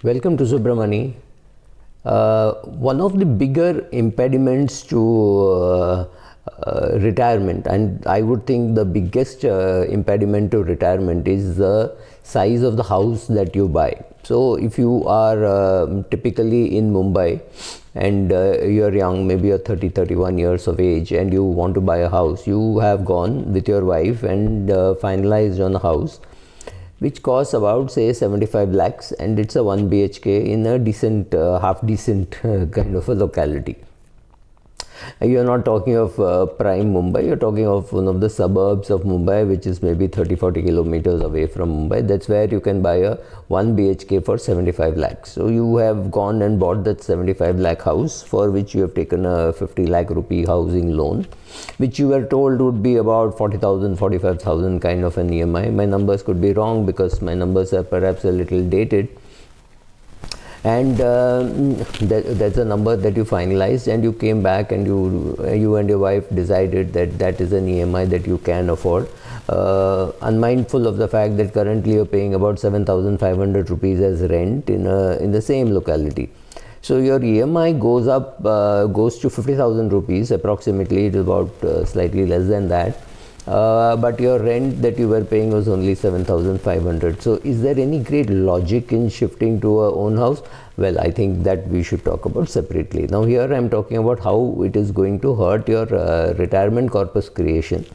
Welcome to Subramani. One of the bigger impediments to retirement, and I would think the biggest impediment to retirement, is the size of the house that you buy. So if you are typically in Mumbai and you're young, maybe you're 30, 31 years of age, and you want to buy a house, you have gone with your wife and finalized on a house which costs about say 75 lakhs, and it's a 1 BHK in a decent, half decent kind of a locality. You're not talking of prime Mumbai, you're talking of one of the suburbs of Mumbai, which is maybe 30-40 kilometers away from Mumbai. That's where you can buy a 1 BHK for 75 lakhs. So you have gone and bought that 75 lakh house, for which you have taken a 50 lakh rupee housing loan, which you were told would be about 40,000, 45,000 kind of an EMI. My numbers could be wrong because my numbers are perhaps a little dated. And that's a number that you finalized, and you came back and you and your wife decided that that is an EMI that you can afford, unmindful of the fact that currently you're paying about 7,500 rupees as rent in the same locality. So your EMI goes to 50,000 rupees approximately. It is about slightly less than that. But your rent that you were paying was only 7,500. So is there any great logic in shifting to a own house? Well, I think that we should talk about separately. Now here I am talking about how it is going to hurt your retirement corpus creation.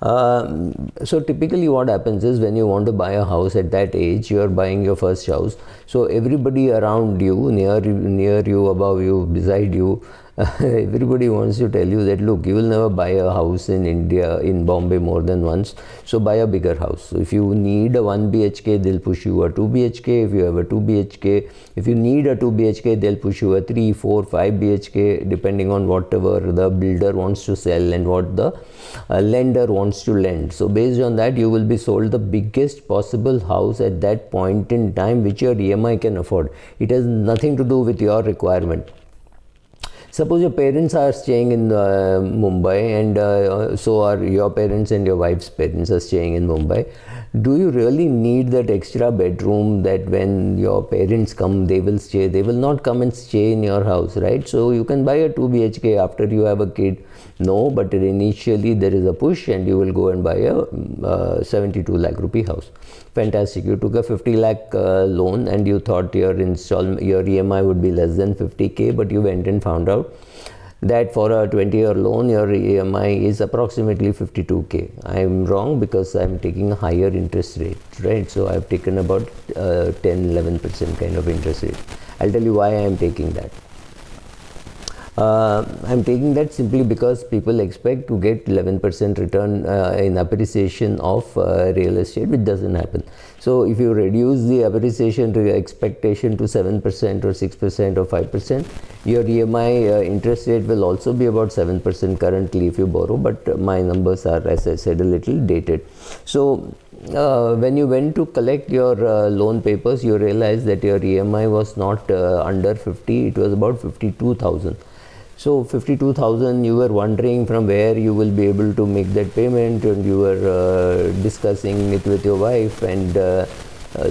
So typically what happens is, when you want to buy a house at that age, you are buying your first house. So everybody around you, near you, above you, beside you, everybody wants to tell you that, look, you will never buy a house in India, in Bombay, more than once, so buy a bigger house. So if you need a 1 BHK, they'll push you a 2 BHK. If you have a 2 BHK, if you need a 2 BHK, they'll push you a 3, 4, 5 BHK, depending on whatever the builder wants to sell and what the lender wants to lend. So based on that, you will be sold the biggest possible house at that point in time, which your EMI can afford. It has nothing to do with your requirement. Suppose your parents are staying in Mumbai, and so are your parents, and your wife's parents are staying in Mumbai. Do you really need that extra bedroom that when your parents come, they will stay? They will not come and stay in your house, right? So you can buy a 2 BHK after you have a kid. No, but initially there is a push, and you will go and buy a 72 lakh rupee house. Fantastic. You took a 50 lakh loan, and you thought your EMI would be less than 50K, but you went and found out that for a 20-year loan, your EMI is approximately 52K. I am wrong because I am taking a higher interest rate, right? So I have taken about 10-11% kind of interest rate. I'll tell you why I am taking that. I'm taking that simply because people expect to get 11% return in appreciation of real estate, which doesn't happen. So if you reduce the appreciation to your expectation to 7% or 6% or 5%, your EMI interest rate will also be about 7% currently if you borrow, but my numbers are, as I said, a little dated. So when you went to collect your loan papers, you realized that your EMI was not under 50, it was about 52,000. So 52,000, you were wondering from where you will be able to make that payment, and you were discussing it with your wife, and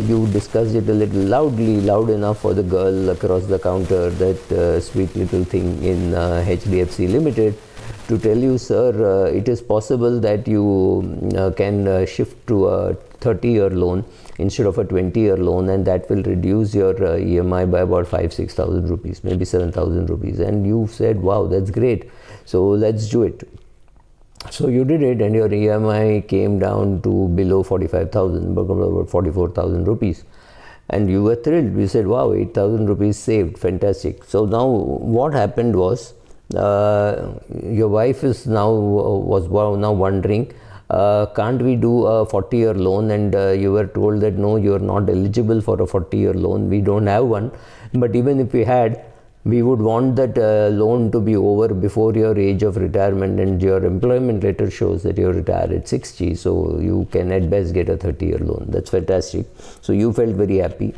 you discussed it a little loud enough for the girl across the counter, that sweet little thing in HDFC Limited, to tell you, sir, it is possible that you can shift to a 30-year loan instead of a 20-year loan, and that will reduce your EMI by about 5,000-6,000 rupees, maybe 7,000 rupees. And you said, wow, that's great, so let's do it. So you did it, and your EMI came down to below 45,000, about 44,000 rupees. And you were thrilled. You said, wow, 8,000 rupees saved, fantastic. So now what happened was, your wife is now wondering, can't we do a 40-year loan? And you were told that no, you are not eligible for a 40-year loan. We don't have one. But even if we had, we would want that loan to be over before your age of retirement, and your employment letter shows that you retire at 60, so you can at best get a 30-year loan. That's fantastic. So you felt very happy.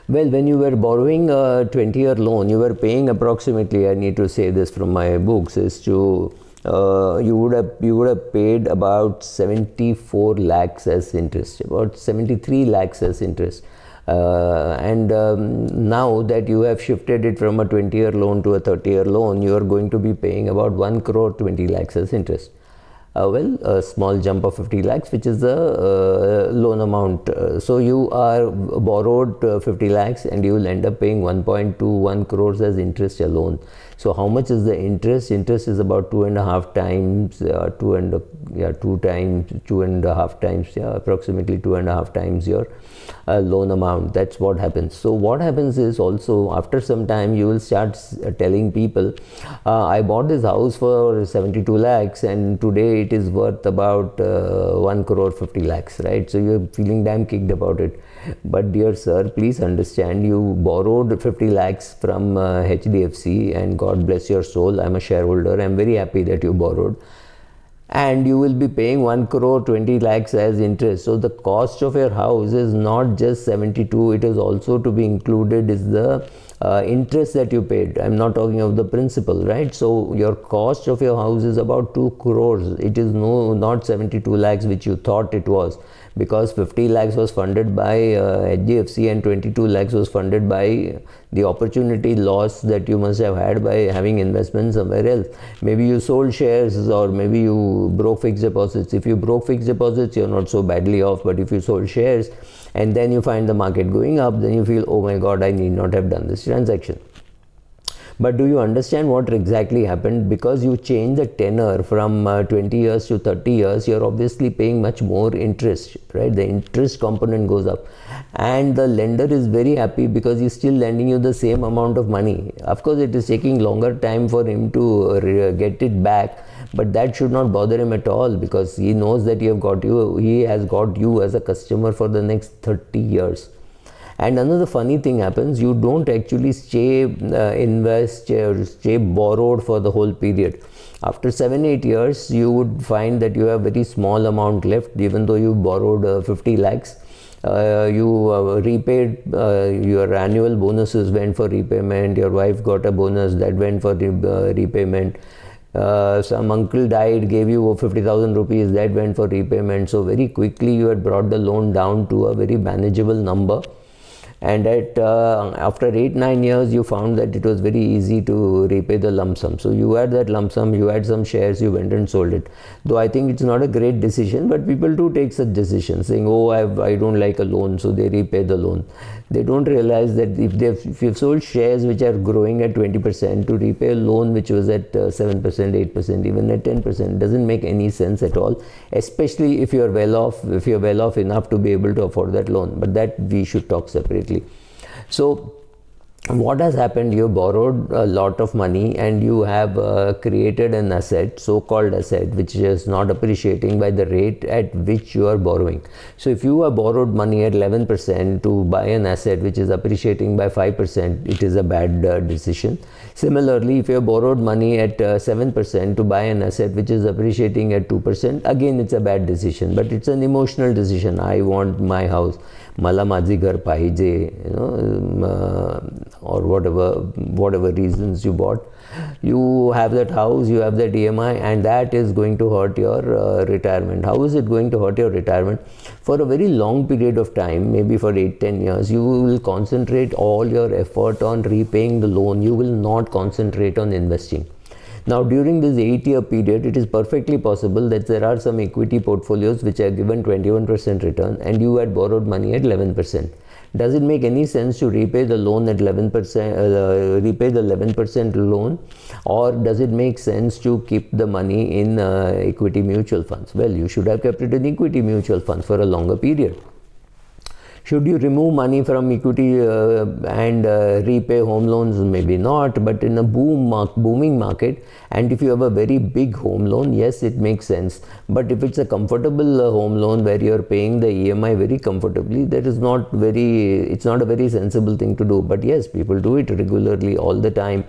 Well, when you were borrowing a 20-year loan, you were paying approximately, I need to say this from my books, is to you would have paid about 74 lakhs as interest, about 73 lakhs as interest. Now that you have shifted it from a 20-year loan to a 30-year loan, you are going to be paying about 1 crore 20 lakhs as interest. A small jump of 50 lakhs, which is the loan amount. So you are borrowed 50 lakhs and you will end up paying 1.21 crores as interest alone. So how much is the interest? Interest is about 2.5 times, approximately 2.5 times your loan amount. That's what happens. So what happens is also, after some time you will start telling people, I bought this house for 72 lakhs and today it is worth about 1 crore 50 lakhs, right? So you're feeling damn kicked about it. But dear sir, please understand, you borrowed 50 lakhs from HDFC, and God bless your soul, I'm a shareholder, I'm very happy that you borrowed, and you will be paying 1 crore 20 lakhs as interest. So the cost of your house is not just 72, it is also to be included is the interest that you paid. I'm not talking of the principal, right? So your cost of your house is about 2 crores. It is not 72 lakhs which you thought it was, because 50 lakhs was funded by HDFC and 22 lakhs was funded by the opportunity loss that you must have had by having investment somewhere else. Maybe you sold shares, or maybe you broke fixed deposits. If you broke fixed deposits, you're not so badly off, but if you sold shares and then you find the market going up, then you feel, oh my God, I need not have done this transaction. But do you understand what exactly happened? Because you change the tenor from 20 years to 30 years, you're obviously paying much more interest, right? The interest component goes up. And the lender is very happy because he's still lending you the same amount of money. Of course, it is taking longer time for him to get it back, but that should not bother him at all, because he knows that he has got you as a customer for the next 30 years. And another funny thing happens, you don't actually stay borrowed for the whole period. After 7-8 years, you would find that you have very small amount left, even though you borrowed 50 lakhs. You repaid, your annual bonuses went for repayment, your wife got a bonus that went for repayment. Some uncle died, gave you 50,000 rupees, that went for repayment. So very quickly you had brought the loan down to a very manageable number. And after 8-9 years, you found that it was very easy to repay the lump sum. So you had that lump sum, you had some shares, you went and sold it. Though I think it's not a great decision, but people do take such decisions, saying, oh, I don't like a loan, so they repay the loan. They don't realize that if you've sold shares which are growing at 20%, to repay a loan which was at 7%, 8%, even at 10%, doesn't make any sense at all, especially if you're well off enough to be able to afford that loan. But that we should talk separately. So what has happened, you borrowed a lot of money and you have created an asset, so-called asset, which is not appreciating by the rate at which you are borrowing. So if you have borrowed money at 11% to buy an asset which is appreciating by 5%, it is a bad decision. Similarly, if you have borrowed money at 7% to buy an asset which is appreciating at 2%, again it's a bad decision, but it's an emotional decision. I want my house, mala माझी घर पाहिजे, or whatever reasons you bought. You have that house, you have that EMI, and that is going to hurt your retirement. How is it going to hurt your retirement? For a very long period of time, maybe for 8-10 years, you will concentrate all your effort on repaying the loan. You will not concentrate on investing. Now, during this 8-year period, it is perfectly possible that there are some equity portfolios which are given 21% return and you had borrowed money at 11%. Does it make any sense to repay the loan at 11%, repay the 11% loan, or does it make sense to keep the money in equity mutual funds? Well, you should have kept it in equity mutual funds for a longer period. Should you remove money from equity and repay home loans? Maybe not, but in a booming market, and if you have a very big home loan, yes, it makes sense. But if it's a comfortable home loan where you're paying the EMI very comfortably, it's not a very sensible thing to do. But yes, people do it regularly all the time.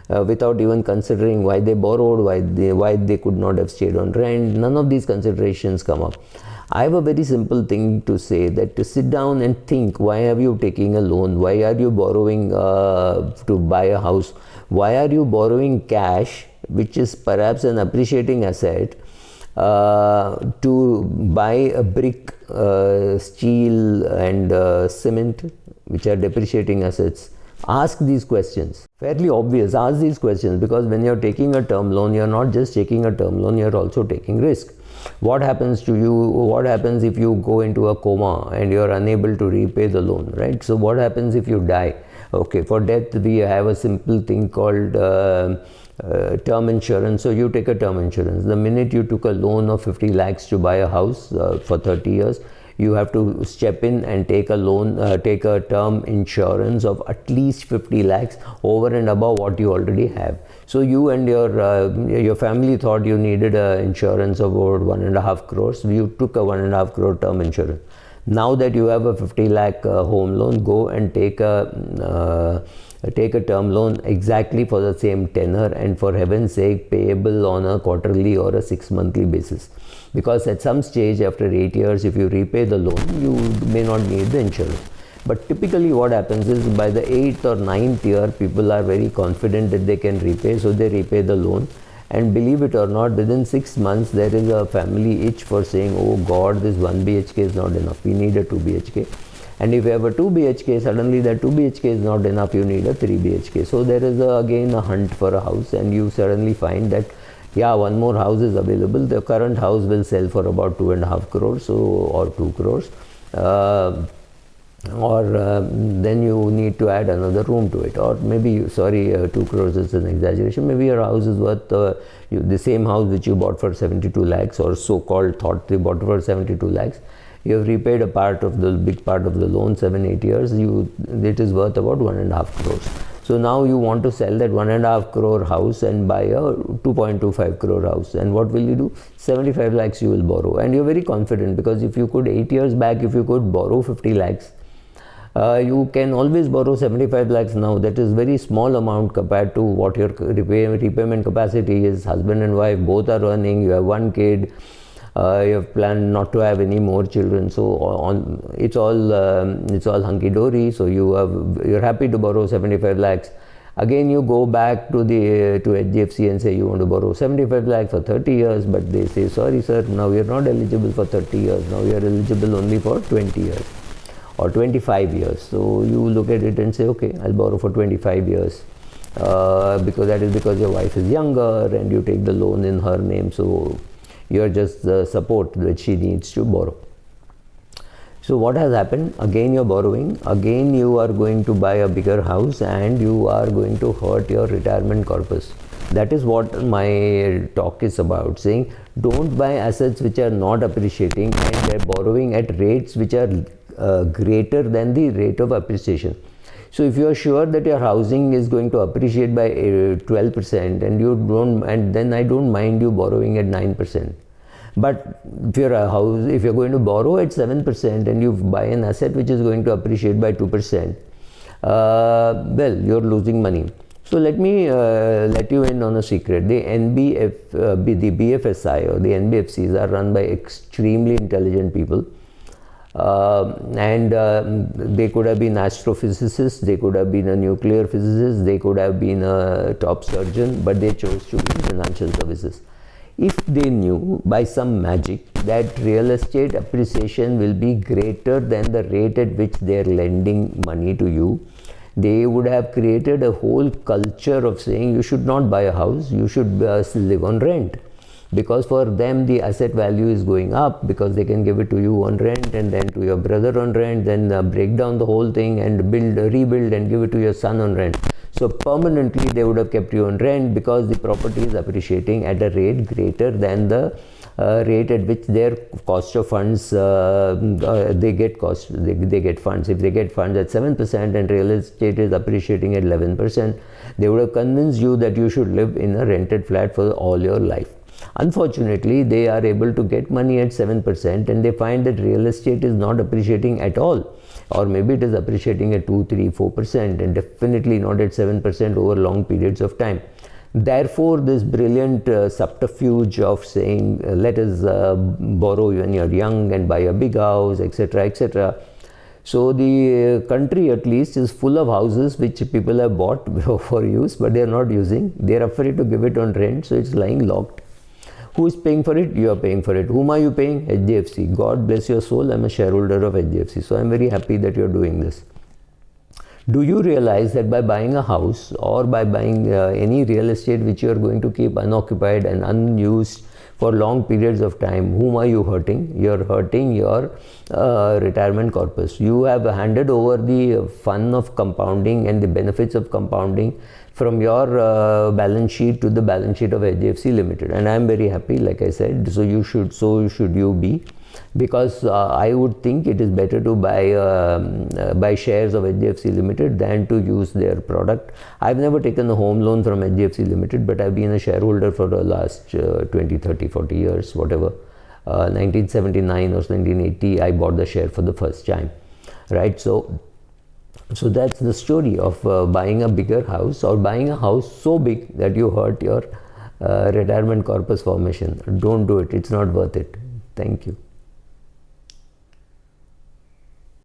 Without even considering why they borrowed, why they could not have stayed on rent. None of these considerations come up. I have a very simple thing to say, that to sit down and think, why are you taking a loan? Why are you borrowing to buy a house? Why are you borrowing cash, which is perhaps an appreciating asset, to buy a brick, steel and cement, which are depreciating assets, ask these questions. Fairly obvious, ask these questions, because when you're taking a term loan, you're not just taking a term loan, you're also taking risk. What happens to you? What happens if you go into a coma and you're unable to repay the loan, right? So what happens if you die? Okay, for death we have a simple thing called term insurance. So you take a term insurance. The minute you took a loan of 50 lakhs to buy a house for 30 years, you have to step in and take a loan, take a term insurance of at least 50 lakhs over and above what you already have. So you and your family thought you needed an insurance of about 1.5 crores. You took a 1.5 crore term insurance. Now that you have a 50 lakh home loan, go and take a term loan exactly for the same tenor, and for heaven's sake payable on a quarterly or a 6 monthly basis, because at some stage after 8 years, if you repay the loan, you may not need the insurance. But typically what happens is, by the 8th or 9th year, people are very confident that they can repay, so they repay the loan. And believe it or not, within 6 months there is a family itch for saying, oh God, this 1 BHK is not enough, we need a 2 BHK. And if you have a 2 BHK, suddenly that 2 BHK is not enough, you need a 3 BHK. So there is again a hunt for a house, and you suddenly find that, yeah, one more house is available. The current house will sell for about 2.5 crores or 2 crores. Then you need to add another room to it, or maybe 2 crores is an exaggeration. Maybe your house is worth the same house which you bought for 72 lakhs, or so-called thought you bought for 72 lakhs. You have repaid a big part of the loan, 7-8 years. It is worth about 1.5 crores. So now you want to sell that 1.5 crore house and buy a 2.25 crore house. And what will you do? 75 lakhs you will borrow, and you're very confident, because if you could 8 years back, if you could borrow 50 lakhs. You can always borrow 75 lakhs now. That is very small amount compared to what your repayment capacity is. Husband and wife both are earning. You have one kid. You have planned not to have any more children. So it's all hunky dory. So you're happy to borrow 75 lakhs. Again, you go back to HDFC and say you want to borrow 75 lakhs for 30 years, but they say, sorry sir, now you're not eligible for 30 years. Now you're eligible only for 20 years. Or 25 years. So you look at it and say, okay, I'll borrow for 25 years, because your wife is younger, and you take the loan in her name, so you're just the support that she needs to borrow. So what has happened? Again you're borrowing, again you are going to buy a bigger house, and you are going to hurt your retirement corpus. That is what my talk is about, saying don't buy assets which are not appreciating, and they're borrowing at rates which are greater than the rate of appreciation. So if you are sure that your housing is going to appreciate by 12%, and then I don't mind you borrowing at 9%. But if you're going to borrow at 7% and you buy an asset which is going to appreciate by 2%, well, you're losing money. So let me let you in on a secret. The BFSI or the NBFCs are run by extremely intelligent people. They could have been astrophysicists, they could have been a nuclear physicist, they could have been a top surgeon, but they chose to be in financial services. If they knew by some magic that real estate appreciation will be greater than the rate at which they are lending money to you, they would have created a whole culture of saying you should not buy a house, you should live on rent. Because for them the asset value is going up, because they can give it to you on rent, and then to your brother on rent, then break down the whole thing and rebuild and give it to your son on rent. So permanently they would have kept you on rent, because the property is appreciating at a rate greater than the rate at which their cost of funds, they get funds. If they get funds at 7% and real estate is appreciating at 11%, they would have convinced you that you should live in a rented flat for all your life. Unfortunately, they are able to get money at 7%, and they find that real estate is not appreciating at all, or maybe it is appreciating at 2, 3, 4%, and definitely not at 7% over long periods of time. Therefore, this brilliant subterfuge of saying let us borrow when you're young and buy a big house, etc., etc. So the country at least is full of houses which people have bought for use, but they are not using. They are afraid to give it on rent, so it's lying locked. Who is paying for it? You are paying for it. Whom are you paying? HDFC. God bless your soul. I'm a shareholder of HDFC. So I'm very happy that you're doing this. Do you realize that by buying a house or by buying any real estate which you are going to keep unoccupied and unused for long periods of time, whom are you hurting? You're hurting your retirement corpus. You have handed over the fun of compounding and the benefits of compounding from your balance sheet to the balance sheet of HDFC Limited, and I am very happy, like I said. So should you be, because I would think it is better to buy shares of HDFC Limited than to use their product. I've never taken a home loan from HDFC Limited, but I've been a shareholder for the last 20, 30, 40 years, whatever. 1979 or 1980, I bought the share for the first time, right? So that's the story of buying a bigger house or buying a house so big that you hurt your retirement corpus formation. Don't do it. It's not worth it. Thank you.